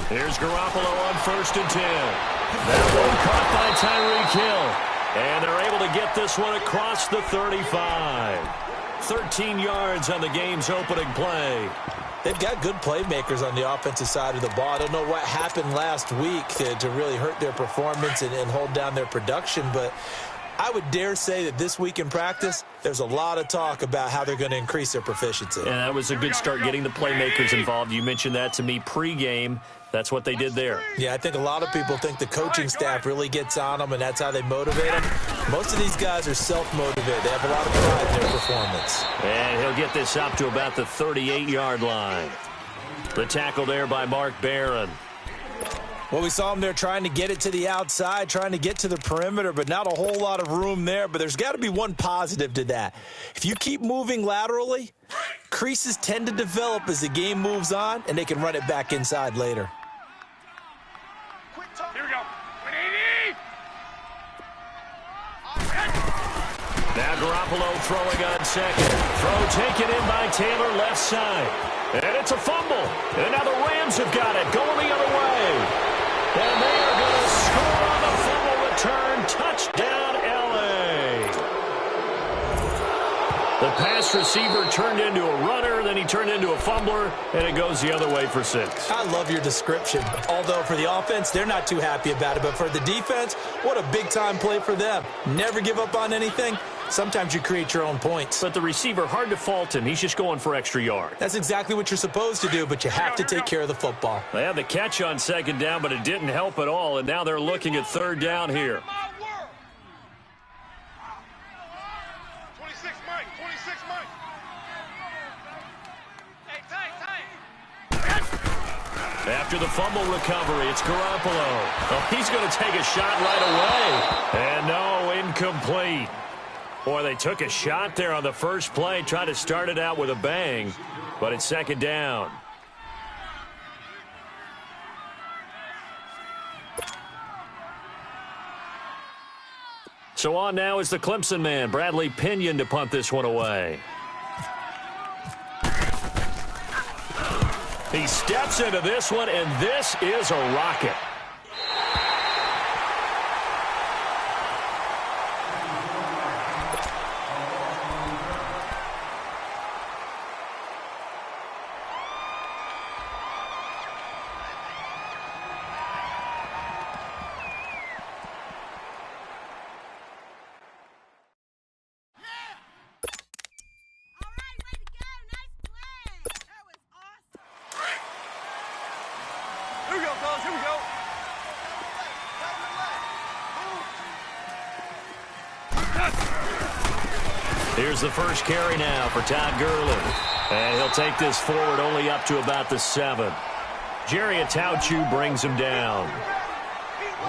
Here's Garoppolo on 1st and 10. That one caught by Tyreek Hill. And they're able to get this one across the 35. 13 yards on the game's opening play. They've got good playmakers on the offensive side of the ball. I don't know what happened last week to really hurt their performance and hold down their production, but I would dare say that this week in practice, there's a lot of talk about how they're going to increase their proficiency. And that was a good start getting the playmakers involved. You mentioned that to me pregame. That's what they did there. Yeah, I think a lot of people think the coaching staff really gets on them, and that's how they motivate them. Most of these guys are self-motivated. They have a lot of pride in their performance. And he'll get this up to about the 38-yard line. The tackle there by Mark Barron. Well, we saw him there trying to get it to the outside, trying to get to the perimeter, but not a whole lot of room there. But there's got to be one positive to that. If you keep moving laterally, creases tend to develop as the game moves on, and they can run it back inside later. Here we go. Now Garoppolo throwing on 2nd. Throw taken in by Taylor, left side. And it's a fumble. And now the Rams have got it, going the other way. And they are going to score on the fumble return. Touchdown, L.A. The pass receiver turned into a runner, then he turned into a fumbler, and it goes the other way for 6. I love your description. Although for the offense, they're not too happy about it. But for the defense, what a big-time play for them. Never give up on anything. Sometimes you create your own points. But the receiver, hard to fault him. He's just going for extra yard. That's exactly what you're supposed to do, but you have to take care of the football. They had the catch on 2nd down, but it didn't help at all, and now they're looking at 3rd down here. 26 Mike. After the fumble recovery, it's Garoppolo. Oh, he's going to take a shot right away. And no, incomplete. Boy, they took a shot there on the first play, tried to start it out with a bang, but it's 2nd down. So on now is the Clemson man, Bradley Pinion, to punt this one away. He steps into this one, and this is a rocket. Here's the first carry now for Todd Gurley. And he'll take this forward only up to about the 7. Jerry Atauchu brings him down.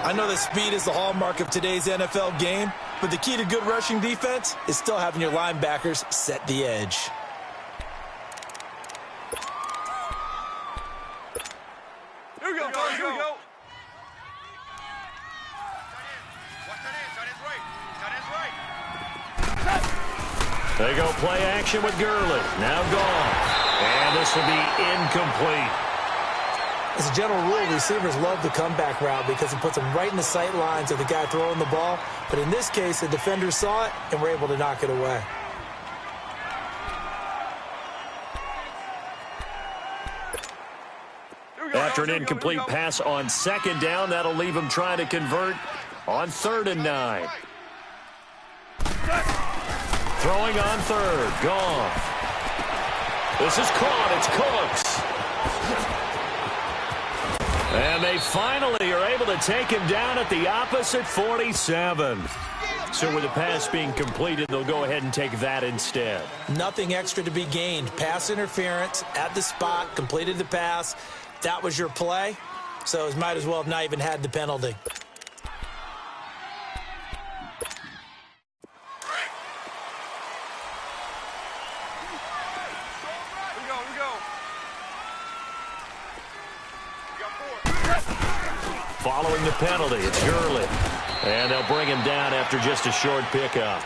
I know that speed is the hallmark of today's NFL game, but the key to good rushing defense is still having your linebackers set the edge. Here we go, fellas. Here we go. They go play action with Gurley. Now gone. And this will be incomplete. As a general rule, receivers love the comeback route because it puts them right in the sight lines of the guy throwing the ball. But in this case, the defender saw it and were able to knock it away. After an incomplete pass on 2nd down, that'll leave him trying to convert on 3rd and 9. Throwing on 3rd. Gone. This is caught. It's Cooks. And they finally are able to take him down at the opposite 47. So with the pass being completed, they'll go ahead and take that instead. Nothing extra to be gained. Pass interference at the spot, completed the pass. That was your play, so it might as well have not even had the penalty. Following the penalty, it's Gurley. And they'll bring him down after just a short pickup.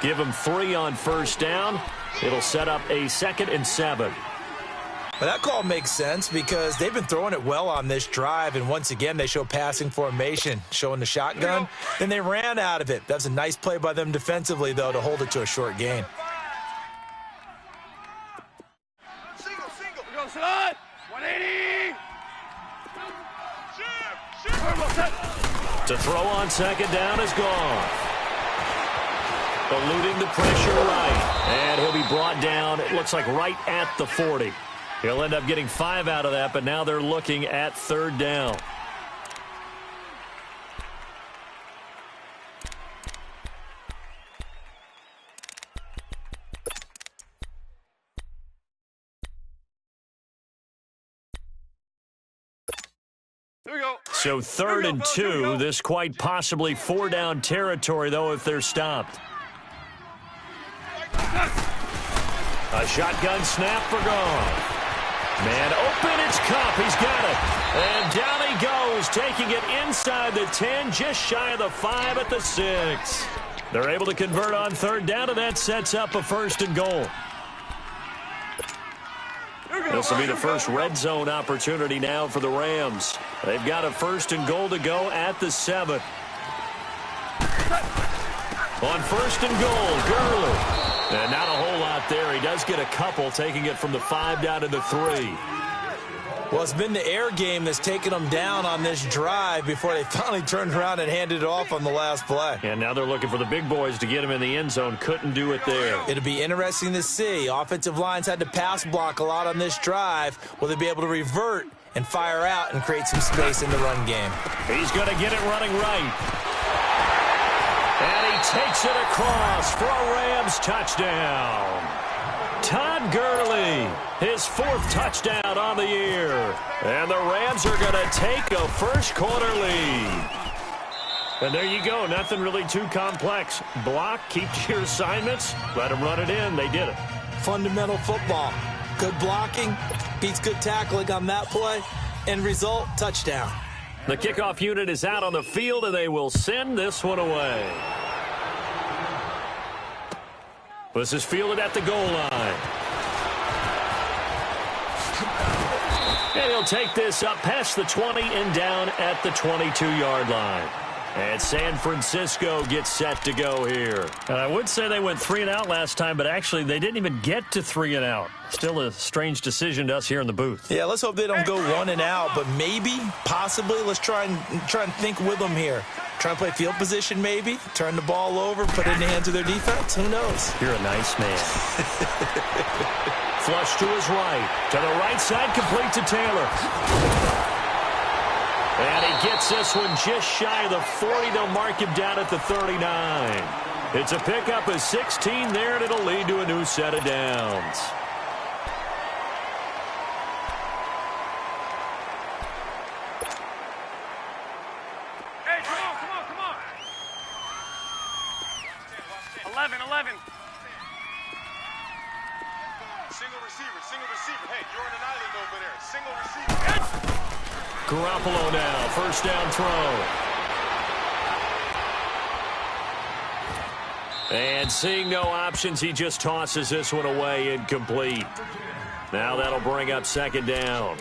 Give them 3 on first down. It'll set up a 2nd and 7. Well, that call makes sense because they've been throwing it well on this drive, and once again, they show passing formation, showing the shotgun. Then they ran out of it. That's a nice play by them defensively, though, to hold it to a short gain. Single. We go, son. 180. To throw on second down is gone. Eluding the pressure right. And he'll be brought down, it looks like right at the 40. He'll end up getting 5 out of that, but now they're looking at 3rd down. Here we go. So 3rd and 2, this quite possibly 4-down territory, though, if they're stopped. A shotgun snap for Goff. Man open, it's Cup. He's got it. And down he goes, taking it inside the 10, just shy of the 5 at the 6. They're able to convert on 3rd down, and that sets up a 1st and goal. This will be the first red zone opportunity now for the Rams. They've got a 1st and goal to go at the 7. On 1st and goal, Gurley. And not a whole lot there. He does get a couple, taking it from the 5 down to the 3. Well, it's been the air game that's taken them down on this drive before they finally turned around and handed it off on the last play. And now they're looking for the big boys to get him in the end zone. Couldn't do it there. It'll be interesting to see. Offensive lines had to pass block a lot on this drive. Will they be able to revert and fire out and create some space in the run game? He's going to get it running right. And he takes it across for a Rams touchdown. Todd Gurley, his 4th touchdown on the year. And the Rams are going to take a first-quarter lead. And there you go. Nothing really too complex. Block, keep to your assignments, let them run it in. They did it. Fundamental football. Good blocking, beats good tackling on that play. End result, touchdown. The kickoff unit is out on the field, and they will send this one away. This is fielded at the goal line. And he'll take this up past the 20 and down at the 22-yard line. And San Francisco gets set to go here. And I would say they went 3 and out last time, but actually they didn't even get to 3 and out. Still a strange decision to us here in the booth. Yeah, let's hope they don't go 1 and out, but maybe, possibly, let's try and think with them here. Try and play field position maybe, turn the ball over, put it in the hands of their defense. Who knows? You're a nice man. Flush to his right. To the right side, complete to Taylor. And he gets this one just shy of the 40. They'll mark him down at the 39. It's a pickup of 16 there, and it'll lead to a new set of downs. Hey, come on. 11. Single receiver. Hey, you're on an island over there. Single receiver. Garoppolo now, 1st down throw. And seeing no options, he just tosses this one away, incomplete. Now that'll bring up 2nd down.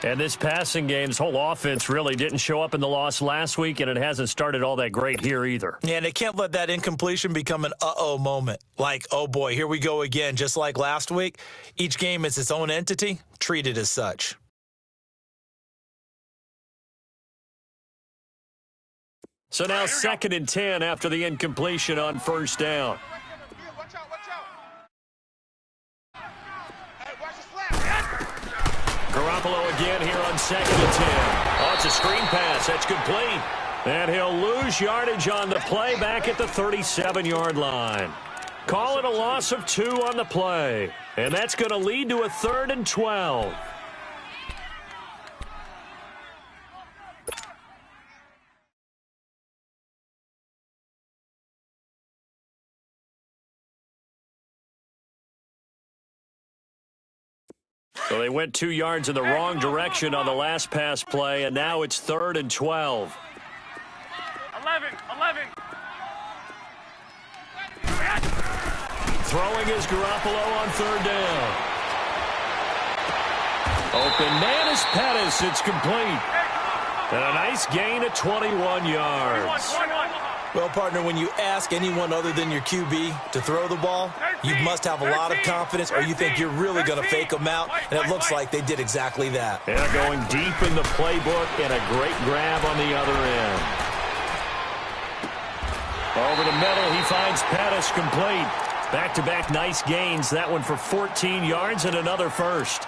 And this passing game, this whole offense really didn't show up in the loss last week, and it hasn't started all that great here either. Yeah, and they can't let that incompletion become an uh-oh moment. Like, oh boy, here we go again, just like last week. Each game is its own entity, treat it as such. So now 2nd and 10 after the incompletion on 1st down. Watch out. Hey, watch the slap. Garoppolo again here on 2nd and 10. Oh, it's a screen pass. That's complete. And he'll lose yardage on the play back at the 37-yard line. Call it a loss of 2 on the play. And that's going to lead to a 3rd and 12. So they went 2 yards in the wrong direction on the last pass play, and now it's 3rd and 12. 11. Throwing is Garoppolo on third down. Open man is Pettis. It's complete. And a nice gain of 21 yards. Well, partner, when you ask anyone other than your QB to throw the ball, you must have a lot of confidence or you think you're really going to fake them out, and it looks like they did exactly that. And going deep in the playbook and a great grab on the other end. Over the middle, he finds Pettis complete. Back-to-back nice gains. That one for 14 yards and another first.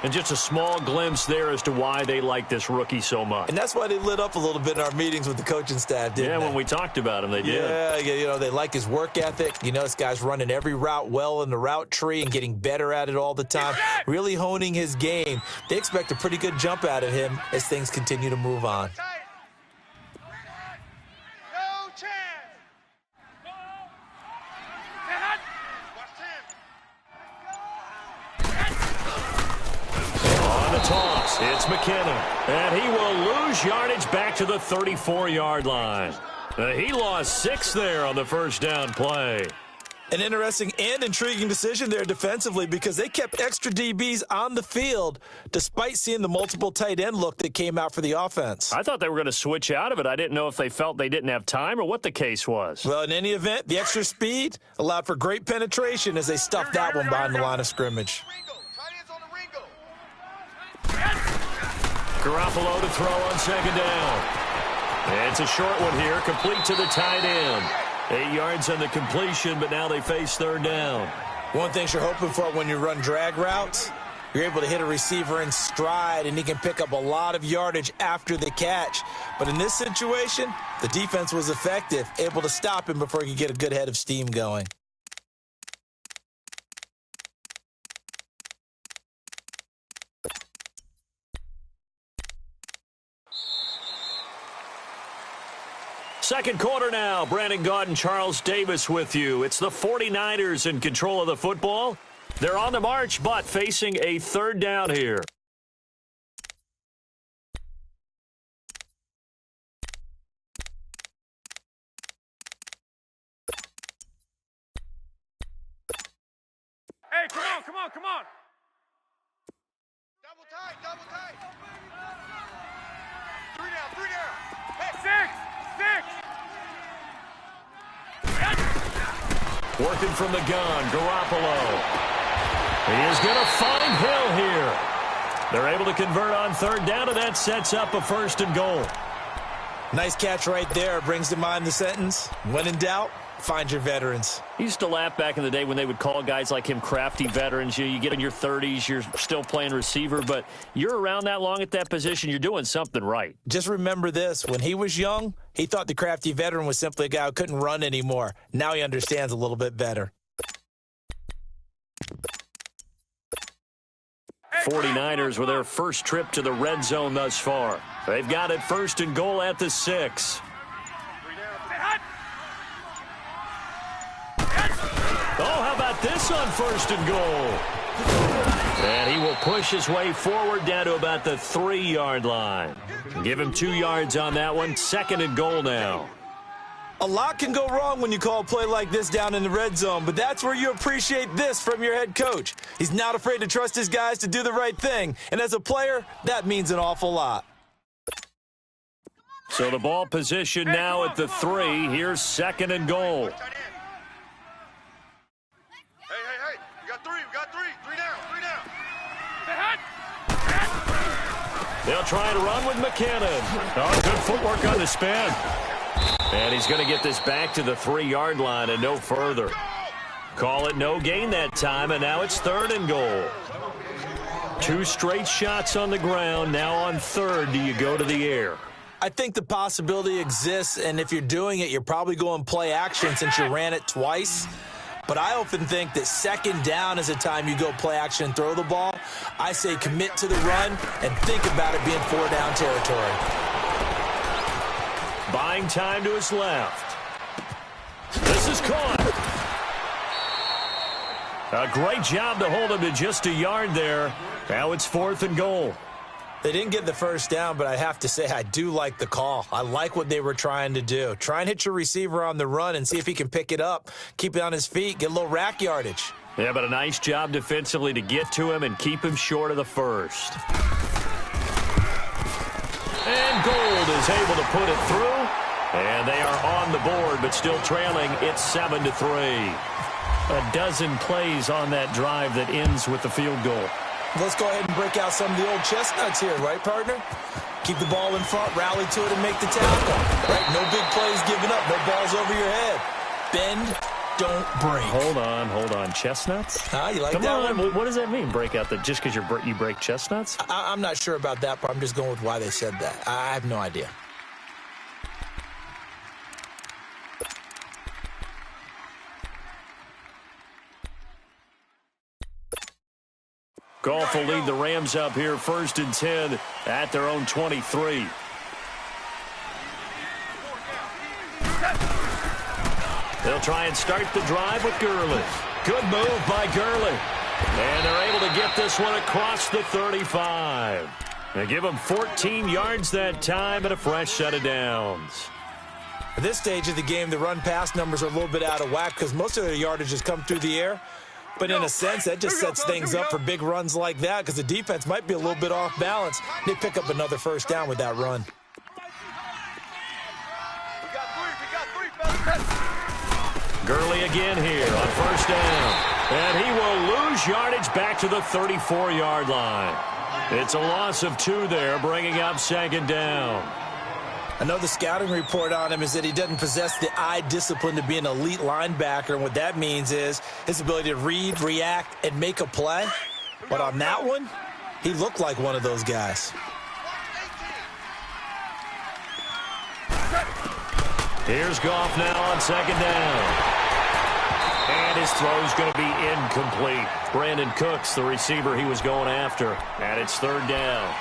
And just a small glimpse there as to why they like this rookie so much. And that's why they lit up a little bit in our meetings with the coaching staff, didn't they? Yeah, when we talked about him, they did. Yeah, you know, they like his work ethic. You know, this guy's running every route well in the route tree and getting better at it all the time, really honing his game. They expect a pretty good jump out of him as things continue to move on. No chance. On the toss, it's McKinnon. And he will lose yardage back to the 34-yard line. He lost 6 there on the first down play. An interesting and intriguing decision there defensively because they kept extra DBs on the field despite seeing the multiple tight end look that came out for the offense. I thought they were going to switch out of it. I didn't know if they felt they didn't have time or what the case was. Well, in any event, the extra speed allowed for great penetration as they stuffed that one behind the line of scrimmage. Garoppolo to throw on second down. It's a short one here, complete to the tight end. 8 yards on the completion, but now they face third down. One thing you're hoping for when you run drag routes, you're able to hit a receiver in stride, and he can pick up a lot of yardage after the catch. But in this situation, the defense was effective, able to stop him before he could get a good head of steam going. Second quarter now. Brandon Gaud and Charles Davis with you. It's the 49ers in control of the football. They're on the march, but facing a third down here. Hey, come on. Double tight. 3 down. Hey, 6. Working from the gun, Garoppolo. He is going to find Hill here. They're able to convert on third down, and that sets up a first and goal. Nice catch right there. Brings to mind the sentence, when in doubt, find your veterans. He used to laugh back in the day when they would call guys like him crafty veterans. You get in your 30s, you're still playing receiver, but you're around that long at that position, you're doing something right. Just remember this. When he was young, he thought the crafty veteran was simply a guy who couldn't run anymore. Now he understands a little bit better. 49ers with their first trip to the red zone thus far. They've got it first and goal at the 6. Oh, how about this on first and goal? And he will push his way forward down to about the 3-yard line. Give him 2 yards on that one. Second and goal now. A lot can go wrong when you call a play like this down in the red zone, but that's where you appreciate this from your head coach. He's not afraid to trust his guys to do the right thing, and as a player, that means an awful lot. So the ball position now at the 3. Here's second and goal. Hey. We got three. 3 down. They'll try and run with McKinnon. Oh, good footwork on the spin. And he's going to get this back to the 3-yard line and no further. Call it no gain that time, and now it's third and goal. 2 straight shots on the ground. Now on third, do you go to the air? I think the possibility exists, and if you're doing it, you're probably going play action since you ran it twice. But I often think that second down is a time you go play action and throw the ball. I say commit to the run and think about it being 4-down territory. Buying time to his left. This is caught. A great job to hold him to just a yard there. Now it's 4th and goal. They didn't get the first down, but I have to say I do like the call. I like what they were trying to do. Try and hit your receiver on the run and see if he can pick it up, keep it on his feet, get a little rack yardage. Yeah, but a nice job defensively to get to him and keep him short of the first. And Gold is able to put it through. And they are on the board, but still trailing. It's 7-3. A dozen plays on that drive that ends with the field goal. Let's go ahead and break out some of the old chestnuts here, right, partner? Keep the ball in front, rally to it, and make the tackle. Right? No big plays given up, no balls over your head. Bend, don't break. Hold on. Chestnuts? You like Come that on. one? What does that mean, break out? Just because you break chestnuts? I'm not sure about that, but I'm just going with why they said that. I have no idea. Goff will lead the Rams up here 1st and 10 at their own 23. They'll try and start the drive with Gurley. Good move by Gurley. And they're able to get this one across the 35. They give him 14 yards that time and a fresh set of downs. At this stage of the game, the run-pass numbers are a little bit out of whack because most of their yardage has come through the air. But in a sense, that just sets things up for big runs like that because the defense might be a little bit off balance. They pick up another first down with that run. Gurley again here on 1st down. And he will lose yardage back to the 34-yard line. It's a loss of 2 there, bringing up 2nd down. I know the scouting report on him is that he doesn't possess the eye discipline to be an elite linebacker, and what that means is his ability to read, react, and make a play. But on that one, he looked like one of those guys. Here's Goff now on 2nd down. And his throw's going to be incomplete. Brandon Cooks, the receiver he was going after, and it's 3rd down.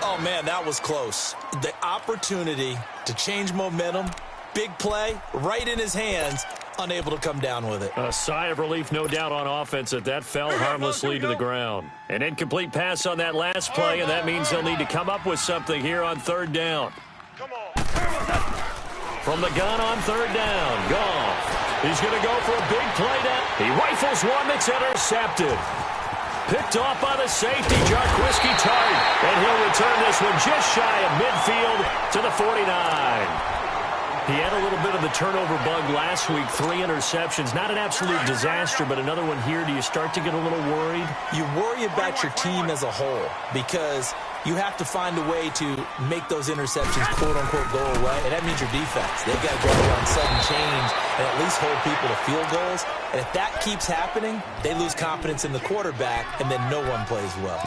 Oh, man, that was close. The opportunity to change momentum, big play, right in his hands, unable to come down with it. A sigh of relief, no doubt, on offense that fell harmlessly to the ground. An incomplete pass on that last play, and that means they'll need to come up with something here on 3rd down. From the gun on 3rd down, Goff. He's going to go for a big play down. He rifles one that's intercepted. Picked off by the safety, Jarquiski Tart. And he'll return this one just shy of midfield to the 49. He had a little bit of the turnover bug last week, 3 interceptions. Not an absolute disaster, but another one here. Do you start to get a little worried? You worry about your team as a whole because you have to find a way to make those interceptions, quote-unquote, go away, and that means your defense. They've got to go on sudden change and at least hold people to field goals. And if that keeps happening, they lose confidence in the quarterback, and then no one plays well.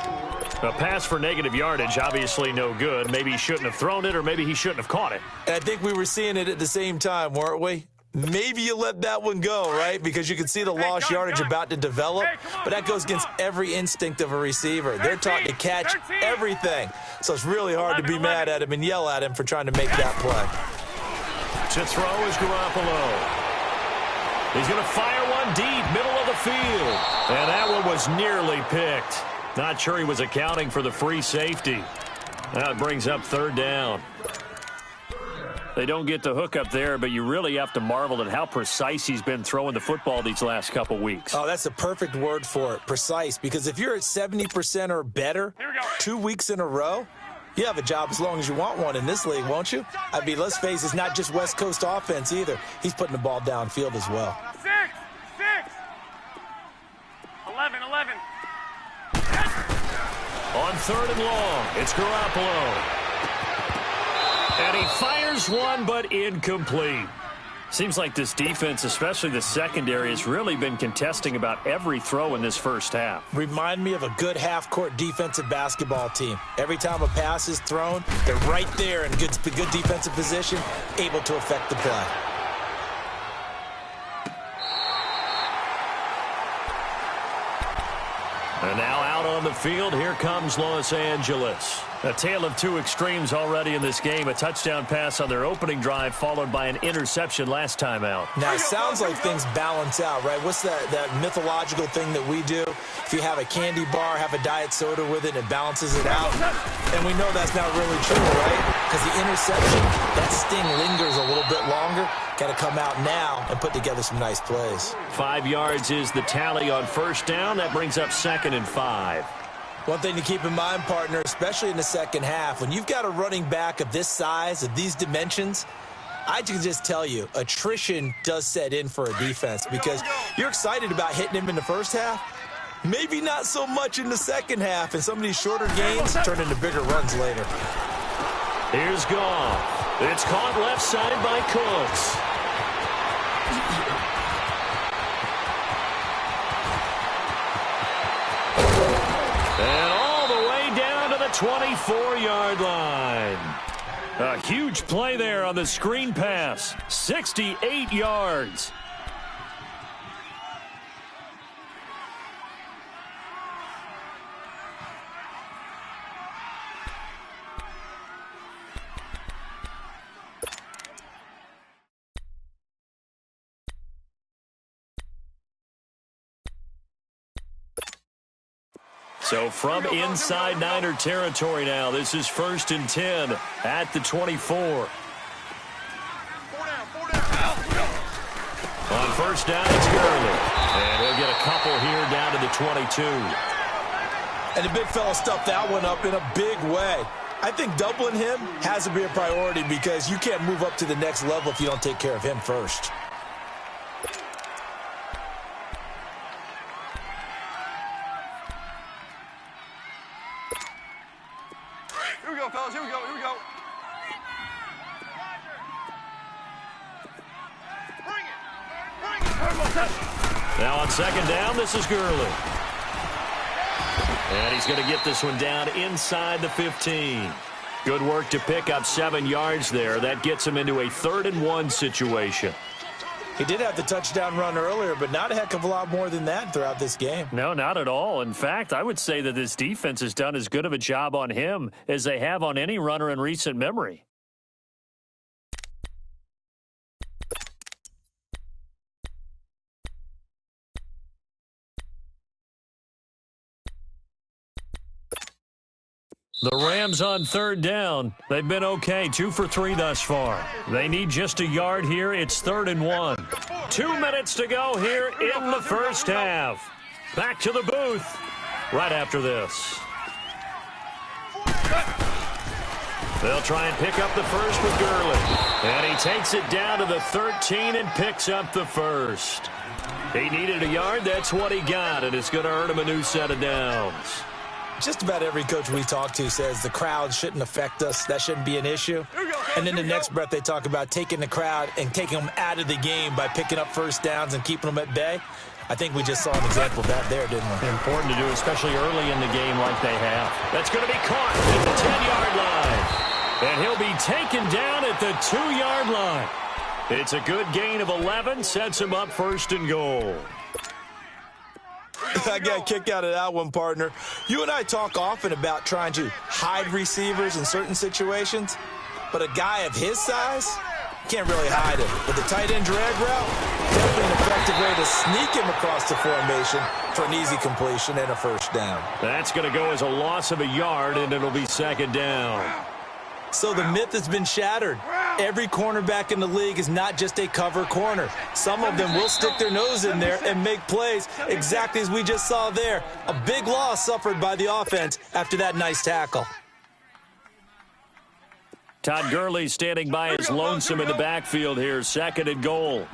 A pass for negative yardage, obviously no good. Maybe he shouldn't have thrown it, or maybe he shouldn't have caught it. And I think we were seeing it at the same time, weren't we? Maybe you let that one go, right? Because you can see the lost yardage about to develop, but that goes against every instinct of a receiver. They're taught to catch everything. So it's really hard to be mad at him and yell at him for trying to make that play. To throw is Garoppolo. He's going to fire one deep, middle of the field. And that one was nearly picked. Not sure he was accounting for the free safety. That brings up 3rd down. They don't get the hook up there, but you really have to marvel at how precise he's been throwing the football these last couple weeks. Oh, that's a perfect word for it, precise. Because if you're at 70% or better 2 weeks in a row, you have a job as long as you want one in this league, won't you? I mean, let's face it, it's not just West Coast offense either. He's putting the ball downfield as well. 6, 11. On 3rd and long, it's Garoppolo. And he fires one, but incomplete. Seems like this defense, especially the secondary, has really been contesting about every throw in this first half. Remind me of a good half-court defensive basketball team. Every time a pass is thrown, they're right there in good defensive position, able to affect the play. And now out on the field, here comes Los Angeles. A tale of two extremes already in this game. A touchdown pass on their opening drive followed by an interception last time out. Now, it sounds like things balance out, right? What's that mythological thing that we do? If you have a candy bar, have a diet soda with it, it balances it out. And we know that's not really true, right? Because the interception, that sting lingers a little bit longer. Got to come out now and put together some nice plays. 5 yards is the tally on first down. That brings up 2nd and 5. One thing to keep in mind, partner, especially in the second half, when you've got a running back of this size, of these dimensions, I can just tell you, attrition does set in for a defense because you're excited about hitting him in the first half. Maybe not so much in the second half, and some of these shorter gains turn into bigger runs later. Here's Goff. It's caught left side by Cooks. And all the way down to the 24-yard line. A huge play there on the screen pass. 68 yards. So from inside Niner territory now, this is 1st and 10 at the 24. On first down, it's Gurley. And he'll get a couple here down to the 22. And the big fella stuffed that one up in a big way. I think doubling him has to be a priority because you can't move up to the next level if you don't take care of him first. Here we go, fellas. Here we go. Here we go. Bring it. Now on second down, this is Gurley. And he's going to get this one down inside the 15. Good work to pick up 7 yards there. That gets him into a 3rd and 1 situation. He did have the touchdown run earlier, but not a heck of a lot more than that throughout this game. No, not at all. In fact, I would say that this defense has done as good of a job on him as they have on any runner in recent memory. The Rams on 3rd down. They've been okay, 2 for 3 thus far. They need just a yard here. It's 3rd and 1. 2 minutes to go here in the first half. Back to the booth right after this. They'll try and pick up the first with Gurley. And he takes it down to the 13 and picks up the first. He needed a yard. That's what he got, and it's going to earn him a new set of downs. Just about every coach we talk to says the crowd shouldn't affect us. That shouldn't be an issue. And then the next breath they talk about taking the crowd and taking them out of the game by picking up first downs and keeping them at bay. I think we just saw an example of that there, didn't we? Important to do, especially early in the game like they have. That's going to be caught at the 10-yard line. And he'll be taken down at the 2-yard line. It's a good gain of 11, sets him up 1st and goal. I got a kick out of that one, partner. You and I talk often about trying to hide receivers in certain situations, but a guy of his size can't really hide him. But the tight end drag route, definitely an effective way to sneak him across the formation for an easy completion and a first down. That's going to go as a loss of a yard, and it'll be 2nd down. So the myth has been shattered. Every cornerback in the league is not just a cover corner. Some of them will stick their nose in there and make plays exactly as we just saw there. A big loss suffered by the offense after that nice tackle. Todd Gurley standing by his lonesome in the backfield here. 2nd and goal.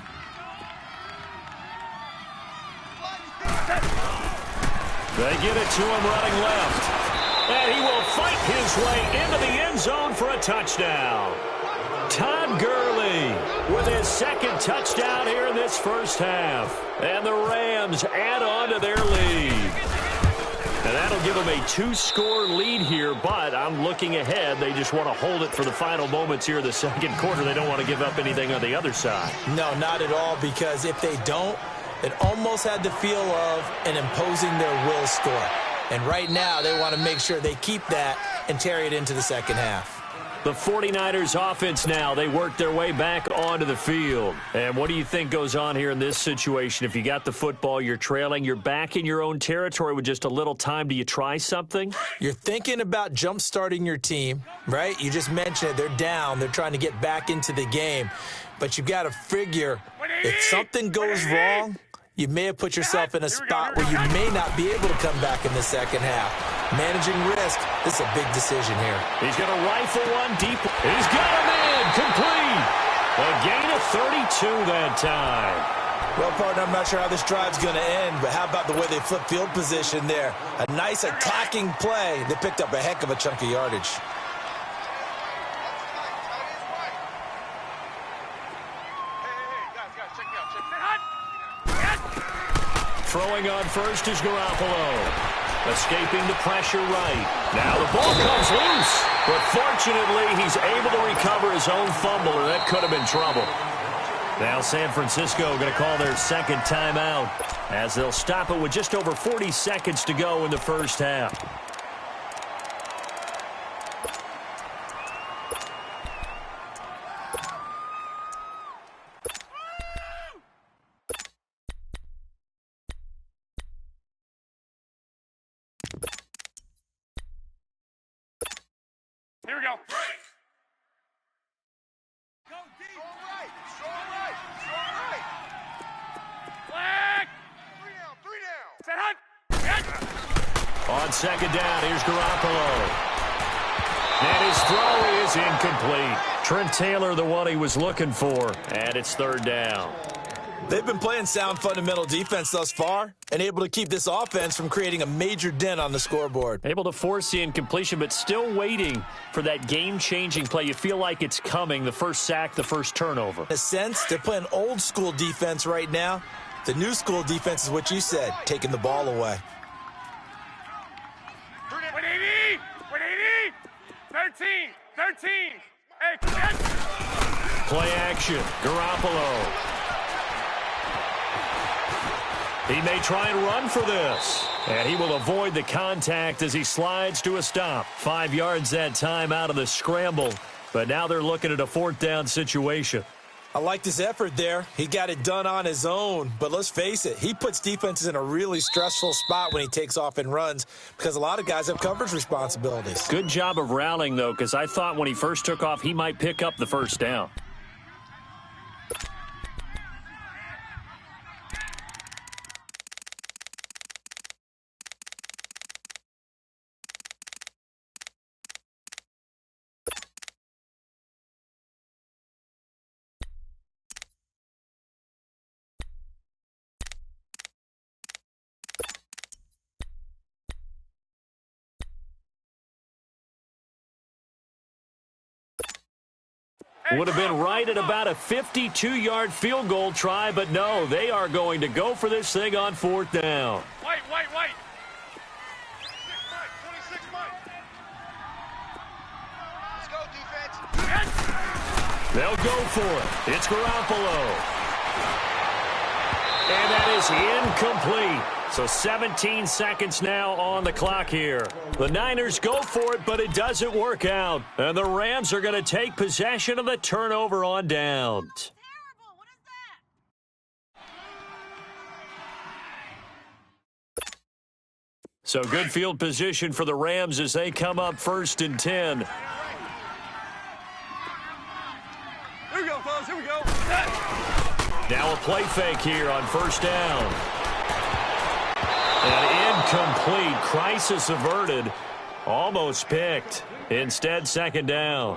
They get it to him running left. And he will fight his way into the end zone for a touchdown. Todd Gurley with his 2nd touchdown here in this first half. And the Rams add on to their lead. And that'll give them a 2-score lead here, but I'm looking ahead. They just want to hold it for the final moments here in the 2nd quarter. They don't want to give up anything on the other side. No, not at all, because if they don't, it almost had the feel of an imposing their will score. And right now, they want to make sure they keep that and carry it into the second half. The 49ers offense now, they work their way back onto the field. And what do you think goes on here in this situation? If you got the football, you're trailing, you're back in your own territory with just a little time. Do you try something? You're thinking about jump-starting your team, right? You just mentioned it. They're down. They're trying to get back into the game. But you've got to figure if something goes wrong, you may have put yourself in a spot where you may not be able to come back in the second half. Managing risk, this is a big decision here. He's going to rifle one deep. He's got him in, complete. A gain of 32 that time. Well, partner, I'm not sure how this drive's going to end, but how about the way they flip field position there? A nice attacking play. They picked up a heck of a chunk of yardage. Throwing on first is Garoppolo. Escaping the pressure right. Now the ball comes loose. But fortunately, he's able to recover his own fumble, or that could have been trouble. Now San Francisco going to call their second timeout as they'll stop it with just over 40 seconds to go in the first half. Here we go. Go deep. Strong right. Flag. Three down. Set hunt. On second down, here's Garoppolo. And his throw is incomplete. Trent Taylor, the one he was looking for. And it's third down. They've been playing sound fundamental defense thus far and able to keep this offense from creating a major dent on the scoreboard. Able to force the incompletion, but still waiting for that game-changing play. You feel like it's coming, the first sack, the first turnover. In a sense, they're playing old-school defense right now. The new-school defense is what you said, taking the ball away. 180. 13. Hey, Play action. Garoppolo. He may try and run for this. And he will avoid the contact as he slides to a stop. 5 yards that time out of the scramble. But now they're looking at a fourth down situation. I like this effort there. He got it done on his own. But let's face it, he puts defenses in a really stressful spot when he takes off and runs because a lot of guys have coverage responsibilities. Good job of rallying, though, because I thought when he first took off, he might pick up the first down. Would have been right at about a 52-yard field goal try, but no, they are going to go for this thing on fourth down. White. 26 Mike. Let's go, defense. They'll go for it. It's Garoppolo. And that is incomplete. So 17 seconds now on the clock here. The Niners go for it, but it doesn't work out. And the Rams are going to take possession of the turnover on downs. So good field position for the Rams as they come up first and 10. Here we go, fellas. Here we go. Now a play fake here on first down. An incomplete. Crisis averted. Almost picked. Instead, second down.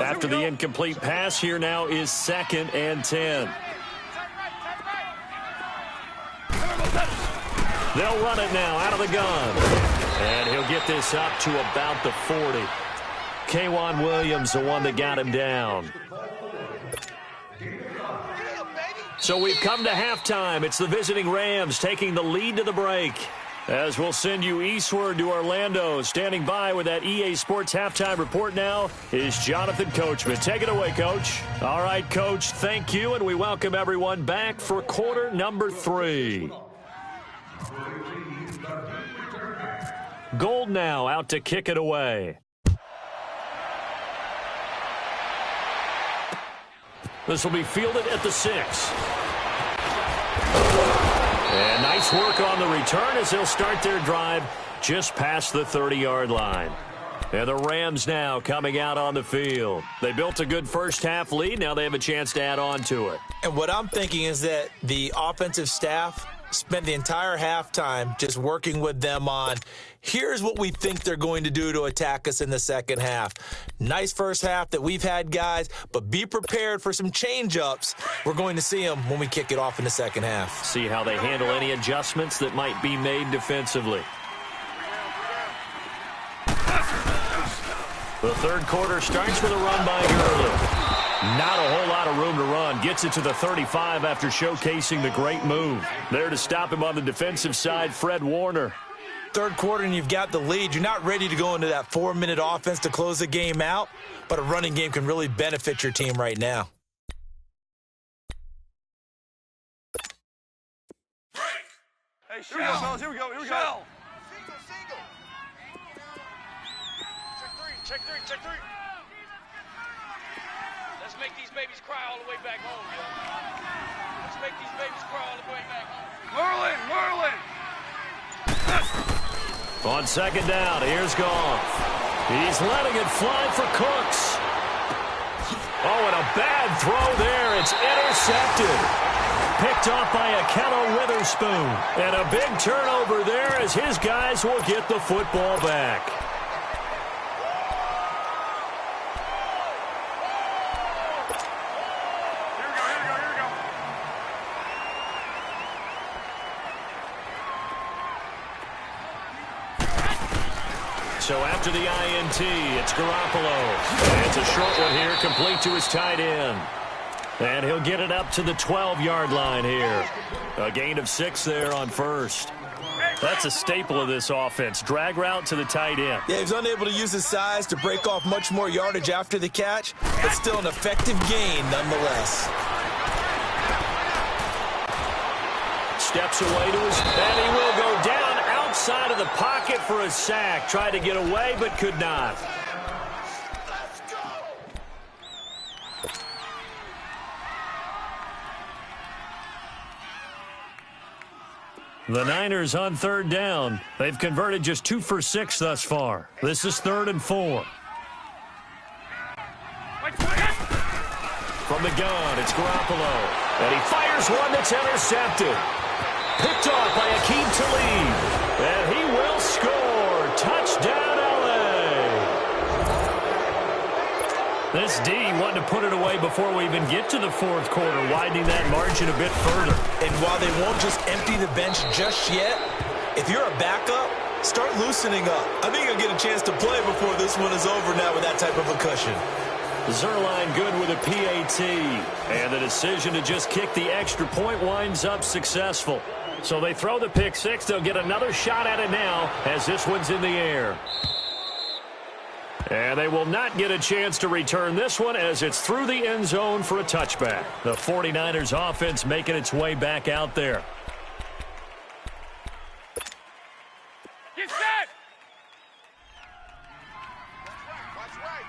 After the incomplete pass, here now is second and 10. They'll run it now out of the gun. And he'll get this up to about the 40. K'Wan Williams, the one that got him down. So we've come to halftime. It's the visiting Rams taking the lead to the break. As we'll send you eastward to Orlando. Standing by with that EA Sports halftime report now is Jonathan Coachman. Take it away, Coach. All right, Coach, thank you, and we welcome everyone back for quarter number 3. Gold now out to kick it away. This will be fielded at the 6. And nice work on the return as they'll start their drive just past the 30-yard line. And the Rams now coming out on the field. They built a good first-half lead. Now they have a chance to add on to it. And what I'm thinking is that the offensive staff spent the entire halftime just working with them on, here's what we think they're going to do to attack us in the second half. Nice first half that we've had, guys, but be prepared for some change-ups. We're going to see them when we kick it off in the second half. See how they handle any adjustments that might be made defensively. The third quarter starts with a run by Gurley. Not a whole lot of room to run. Gets it to the 35 after showcasing the great move. There to stop him on the defensive side, Fred Warner. Third quarter and you've got the lead. You're not ready to go into that 4-minute offense to close the game out, but a running game can really benefit your team right now. Hey, here we go, fellas. Here we go. Here we go. Check three. Let's make these babies cry all the way back home, yo. Let's make these babies cry all the way back home. Merlin! On second down, here's Goff. He's letting it fly for Cooks. Oh, and a bad throw there. It's intercepted. Picked off by Akello Witherspoon. And a big turnover there as his guys will get the football back. So after the INT, it's Garoppolo. And it's a short one here, complete to his tight end. And he'll get it up to the 12-yard line here. A gain of 6 there on first. That's a staple of this offense. Drag route to the tight end. Yeah, he was unable to use his size to break off much more yardage after the catch, but still an effective gain nonetheless. Steps away to his, and he will go down outside of the pocket for a sack. Tried to get away, but could not. The Niners on third down. They've converted just 2 for 6 thus far. This is 3rd and 4. From the gun, it's Garoppolo. And he fires one that's intercepted. Picked off by Akeem Talib. And he will score. Touchdown, L.A. This D wanted to put it away before we even get to the fourth quarter, widening that margin a bit further. And while they won't just empty the bench just yet, if you're a backup, start loosening up. I think you'll get a chance to play before this one is over now with that type of a cushion. Zerline good with a PAT. And the decision to just kick the extra point winds up successful. So they throw the pick 6. They'll get another shot at it now as this one's in the air. And they will not get a chance to return this one as it's through the end zone for a touchback. The 49ers offense making its way back out there. Get set! Watch right.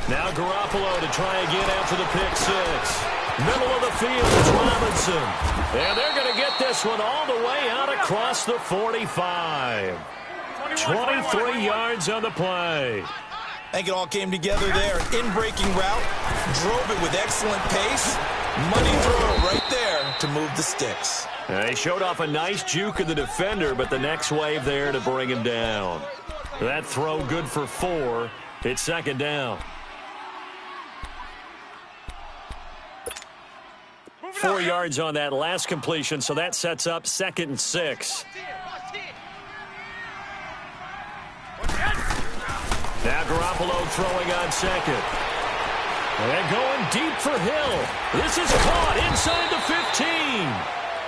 Now Garoppolo to try again after the pick 6. Middle of the field is Robinson. And they're going to get this one all the way out across the 45. 23 yards on the play. I think it all came together there. In-breaking route, drove it with excellent pace. Money throw right there to move the sticks. He showed off a nice juke of the defender, but the next wave there to bring him down. That throw good for 4. It's second down. 4 yards on that last completion, so that sets up 2nd and 6. Now Garoppolo throwing on second. And going deep for Hill. This is caught inside the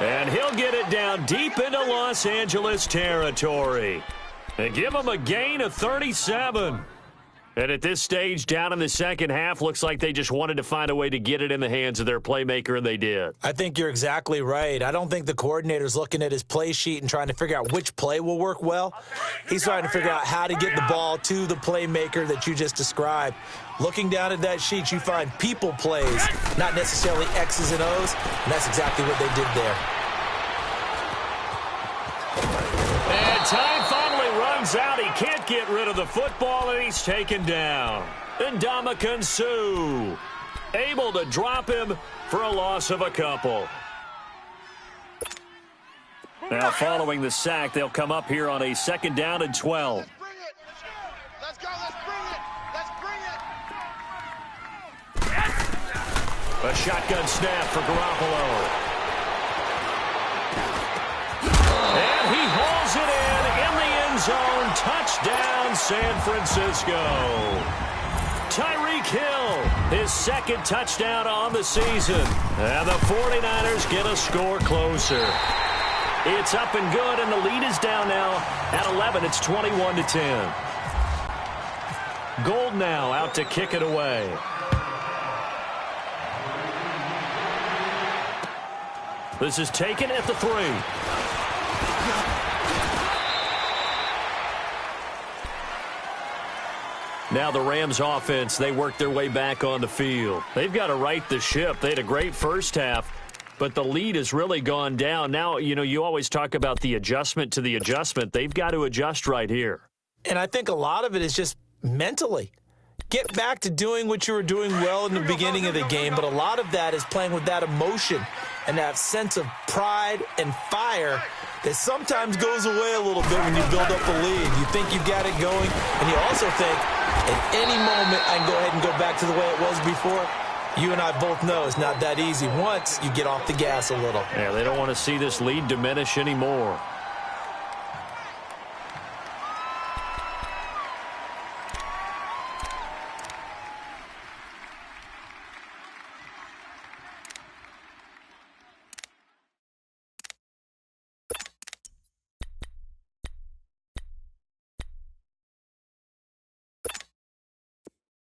15. And he'll get it down deep into Los Angeles territory. And give him a gain of 37. And at this stage, down in the second half, looks like they just wanted to find a way to get it in the hands of their playmaker, and they did. I think you're exactly right. I don't think the coordinator's looking at his play sheet and trying to figure out which play will work well. He's trying to figure out how to get the ball to the playmaker that you just described. Looking down at that sheet, you find people plays, not necessarily X's and O's, and that's exactly what they did there. And time finally runs out. He can't get rid of the football, and he's taken down. Ndamukong Suh able to drop him for a loss of a couple. Now following the sack, they'll come up here on a 2nd down and 12. Let's bring it. Let's go. Let's bring it. Let's bring it. A shotgun snap for Garoppolo. And he hauls it in the end zone. Touchdown, San Francisco. Tyreek Hill, his 2nd touchdown on the season. And the 49ers get a score closer. It's up and good, and the lead is down now at 11. It's 21-10. Gold now out to kick it away. This is taken at the 3. Now the Rams offense, they work their way back on the field. They've got to right the ship. They had a great first half, but the lead has really gone down. Now, you always talk about the adjustment to the adjustment. They've got to adjust right here. And I think a lot of it is just mentally. Get back to doing what you were doing well in the beginning of the game, but a lot of that is playing with that emotion and that sense of pride and fire that sometimes goes away a little bit when you build up a lead. You think you've got it going, and you also think, at any moment, I can go ahead and go back to the way it was before. You and I both know it's not that easy once you get off the gas a little. Yeah, they don't want to see this lead diminish anymore.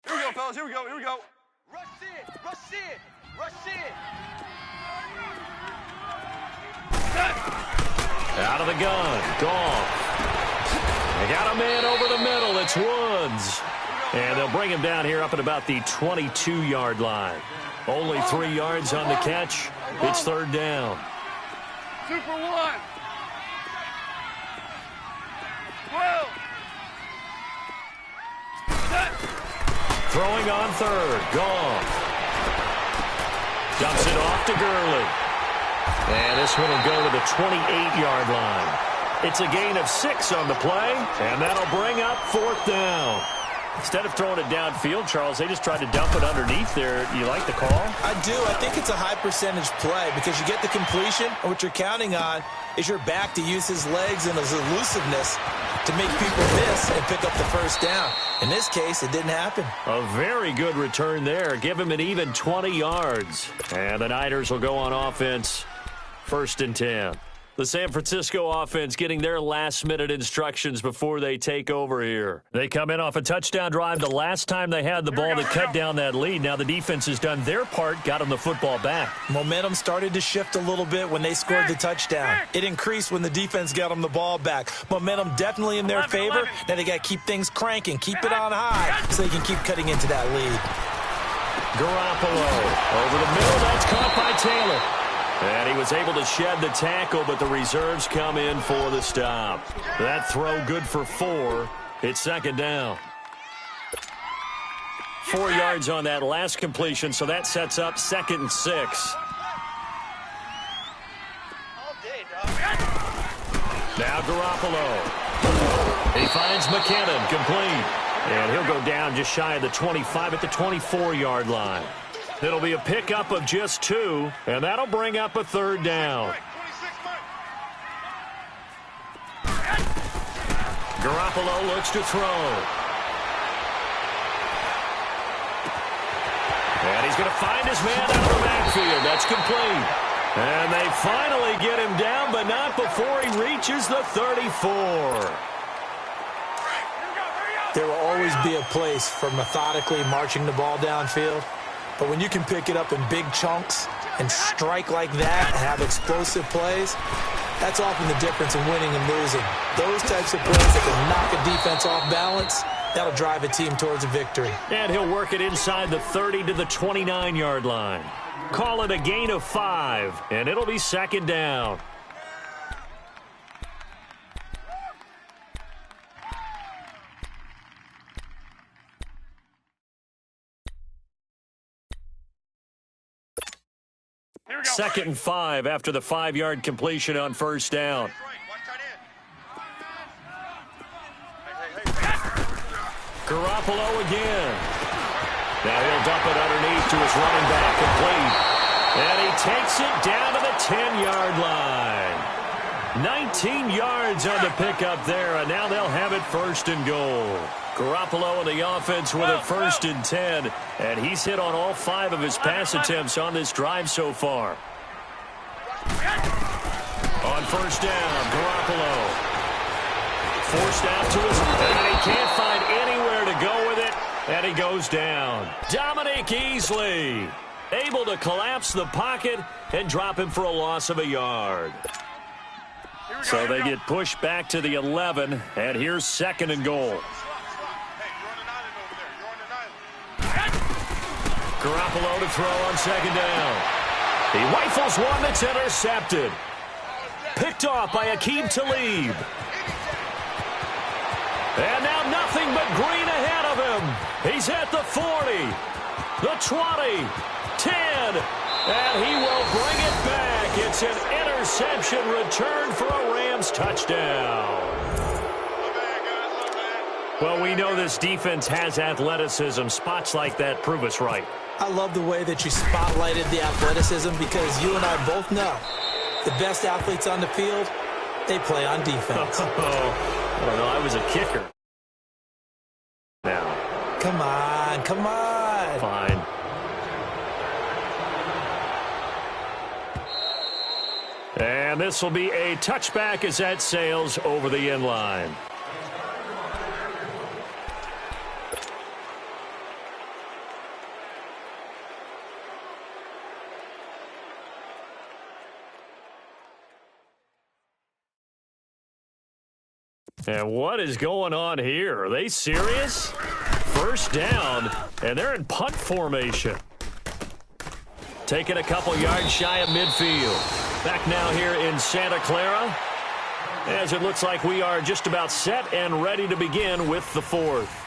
Here we go, fellas. Here we go. Here we go. Rush in, rush in, rush in. Out of the gun, Goff. They got a man over the middle. It's Woods. And they'll bring him down here up at about the 22-yard line. Only 3 yards on the catch. It's 3rd down. 2 for 1. 12. Throwing on 3rd, Goff. Dumps it off to Gurley. And this one will go to the 28-yard line. It's a gain of 6 on the play, and that'll bring up 4th down. Instead of throwing it downfield, Charles, they just tried to dump it underneath there. You like the call? I do. I think it's a high-percentage play because you get the completion, and what you're counting on is your back to use his legs and his elusiveness to make people miss and pick up the 1st down. In this case, it didn't happen. A very good return there. Give him an even 20 yards. And the Niners will go on offense, 1st and 10. The San Francisco offense getting their last-minute instructions before they take over here. They come in off a touchdown drive the last time they had the ball to cut down that lead. Now the defense has done their part, got them the football back. Momentum started to shift a little bit when they scored the touchdown. It increased when the defense got them the ball back. Momentum definitely in their favor. Now they got to keep things cranking, keep it on high so they can keep cutting into that lead. Garoppolo over the middle. That's caught by Taylor. And he was able to shed the tackle, but the reserves come in for the stop. That throw good for 4. It's 2nd down. 4 yards on that last completion, so that sets up 2nd and 6. Now Garoppolo. He finds McKinnon complete. And he'll go down just shy of the 25 at the 24-yard line. It'll be a pickup of just 2, and that'll bring up a 3rd down. Garoppolo looks to throw. And he's going to find his man out of the backfield. That's complete. And they finally get him down, but not before he reaches the 34. There will always always be a place for methodically marching the ball downfield. But when you can pick it up in big chunks and strike like that and have explosive plays, that's often the difference in winning and losing. Those types of plays that can knock a defense off balance, that'll drive a team towards a victory. And he'll work it inside the 30 to the 29-yard line. Call it a gain of 5, and it'll be second down. Second and 5 after the 5-yard completion on first down. Garoppolo again. Now he'll dump it underneath to his running back, complete. And he takes it down to the 10-yard line. 19 yards on the pickup there, and now they'll have it first and goal. Garoppolo and the offense with a first and 10, and he's hit on all 5 of his pass attempts on this drive so far. On first down, Garoppolo forced out to his, and he can't find anywhere to go with it, and he goes down. Dominique Easley able to collapse the pocket and drop him for a loss of a yard. So they get pushed back to the 11, and here's second and goal. Garoppolo to throw on second down. He rifles one that's intercepted. Picked off by Aqib Talib. And now nothing but green ahead of him. He's at the 40, the 20, 10, and he will bring it back. It's an interception return for a Rams touchdown. Well, we know this defense has athleticism. Spots like that prove us right. I love the way that you spotlighted the athleticism because you and I both know the best athletes on the field, they play on defense. Well, no, I was a kicker. Now. Come on, come on. Fine. And this will be a touchback as that sails over the end line. And what is going on here? Are they serious? First down, and they're in punt formation. Taking a couple yards shy of midfield. Back now here in Santa Clara, as it looks like we are just about set and ready to begin with the fourth.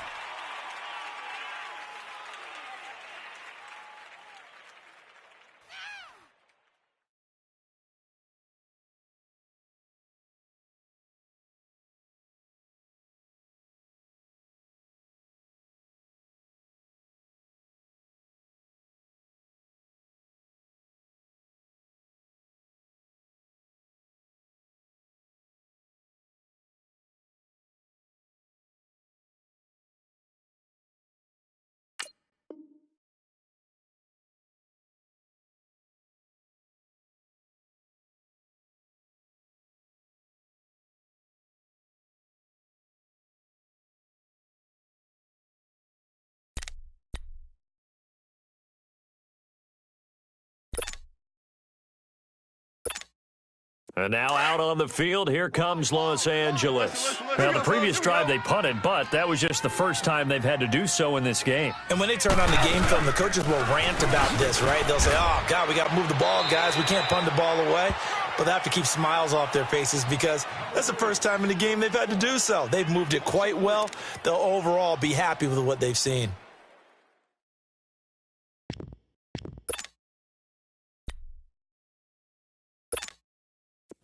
And now out on the field, here comes Los Angeles. Now, the previous drive they punted, but that was just the first time they've had to do so in this game. And when they turn on the game film, the coaches will rant about this, right? They'll say, oh, God, we got to move the ball, guys. We can't punt the ball away. But they have to keep smiles off their faces because that's the first time in the game they've had to do so. They've moved it quite well. They'll overall be happy with what they've seen.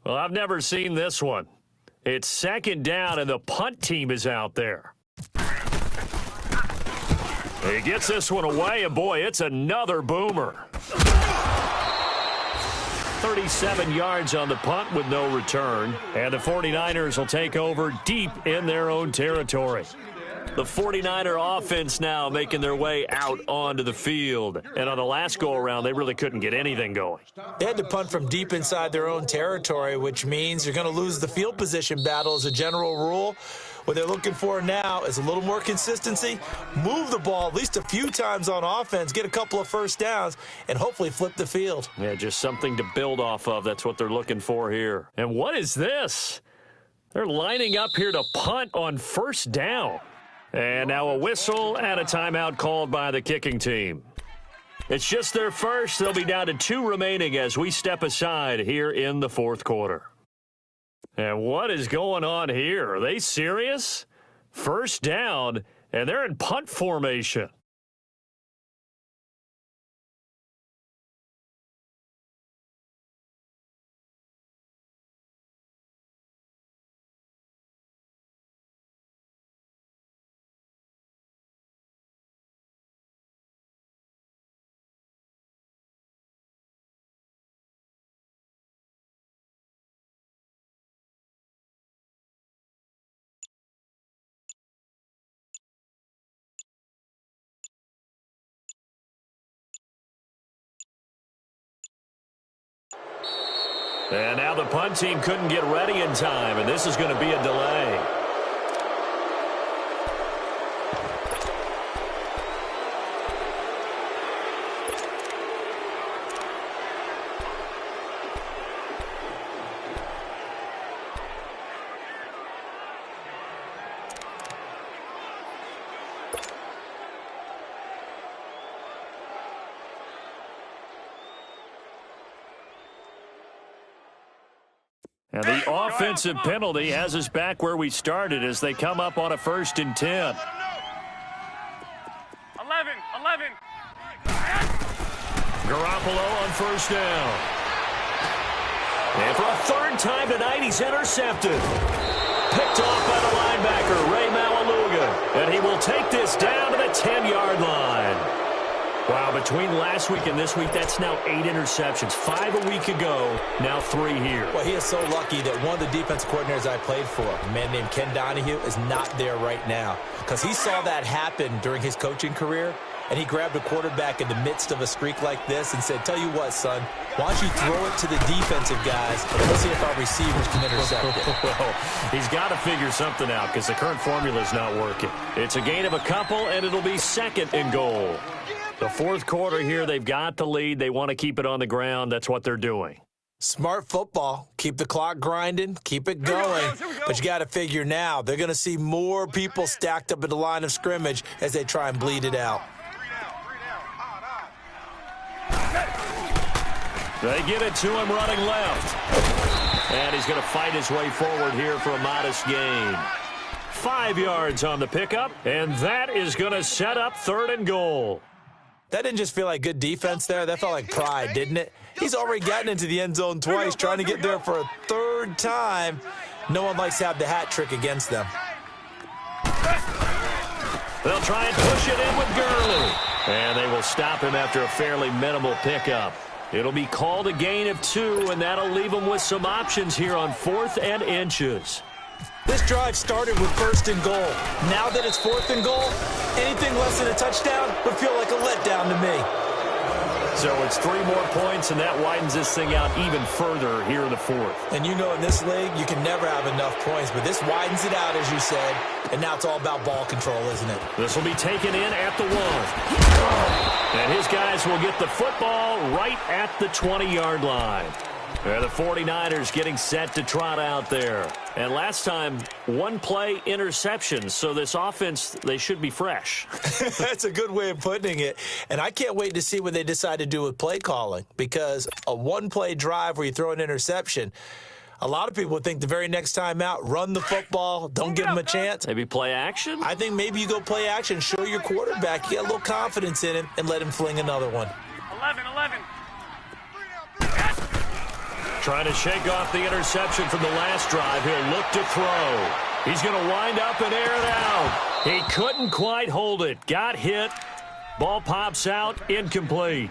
Well, I've never seen this one. It's second down, and the punt team is out there. He gets this one away, and boy, it's another boomer. 37 yards on the punt with no return, and the 49ers will take over deep in their own territory. The 49er offense now making their way out onto the field. And on the last go-around, they really couldn't get anything going. They had to punt from deep inside their own territory, which means you're going to lose the field position battle as a general rule. What they're looking for now is a little more consistency, move the ball at least a few times on offense, get a couple of first downs, and hopefully flip the field. Yeah, just something to build off of. That's what they're looking for here. And what is this? They're lining up here to punt on first down. And now a whistle and a timeout called by the kicking team. It's just their first. They'll be down to 2 remaining as we step aside here in the fourth quarter. And what is going on here? Are they serious? First down, and they're in punt formation. And now the punt team couldn't get ready in time, and this is going to be a delay. And the offensive penalty has us back where we started as they come up on a 1st and 10. 11. Garoppolo on first down. And for a 3rd time tonight, he's intercepted. Picked off by the linebacker, Ray Malaluga. And he will take this down to the 10-yard line. Wow, between last week and this week, that's now 8 interceptions. 5 a week ago, now 3 here. Well, he is so lucky that one of the defensive coordinators I played for, a man named Ken Donahue, is not there right now. Because he saw that happen during his coaching career, and he grabbed a quarterback in the midst of a streak like this and said, tell you what, son, why don't you throw it to the defensive guys, and let's see if our receivers can intercept it. Well, he's got to figure something out because the current formula is not working. It's a gain of a couple, and it'll be 2nd and goal. The fourth quarter here, they've got the lead. They want to keep it on the ground. That's what they're doing. Smart football. Keep the clock grinding. Keep it going. But you got to figure now, they're going to see more people stacked up at the line of scrimmage as they try and bleed it out. They give it to him running left. And he's going to fight his way forward here for a modest gain. 5 yards on the pickup, and that is going to set up 3rd and goal. That didn't just feel like good defense there. That felt like pride, didn't it? He's already gotten into the end zone twice, trying to get there for a 3rd time. No one likes to have the hat trick against them. They'll try and push it in with Gurley. And they will stop him after a fairly minimal pickup. It'll be called a gain of 2, and that'll leave them with some options here on 4th and inches. This drive started with 1st and goal. Now that it's 4th and goal, anything less than a touchdown would feel like a letdown to me. So it's 3 more points, and that widens this thing out even further here in the 4th. And you know in this league, you can never have enough points, but this widens it out, as you said, and now it's all about ball control, isn't it? This will be taken in at the 1. And his guys will get the football right at the 20-yard line. The 49ers getting set to trot out there. And last time, 1-play interception. So this offense, they should be fresh. That's a good way of putting it. And I can't wait to see what they decide to do with play calling. Because a 1-play drive where you throw an interception, a lot of people would think the very next time out, run the football, don't give them a chance. Maybe play action? I think maybe you go play action, show your quarterback, you got a little confidence in him, and let him fling another one. 11. Trying to shake off the interception from the last drive. He'll look to throw. He's going to wind up and air it out. He couldn't quite hold it. Got hit. Ball pops out. Incomplete.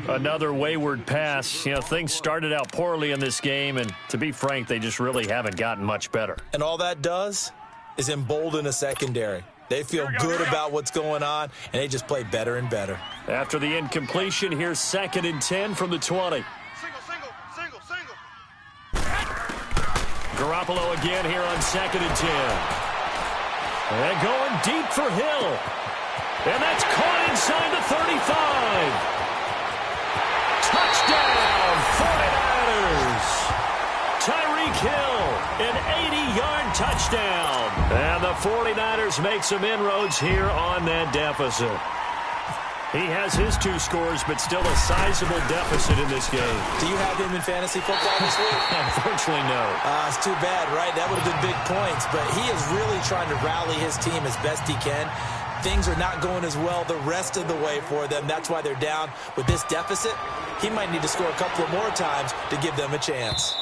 Another wayward pass. You know, things started out poorly in this game, and to be frank, they just really haven't gotten much better. And all that does is embolden a secondary. They feel good about what's going on, and they just play better and better. After the incompletion, here's 2nd and 10 from the 20. Garoppolo again here on 2nd and 10. And going deep for Hill. And that's caught inside the 35. Touchdown, 49ers. Tyreek Hill, an 80-yard touchdown. And the 49ers make some inroads here on that deficit. He has his 2 scores, but still a sizable deficit in this game. Do you have him in fantasy football this week? Unfortunately, no. It's too bad, right? That would have been big points, but he is really trying to rally his team as best he can. Things are not going as well the rest of the way for them. That's why they're down with this deficit. He might need to score a couple of more times to give them a chance.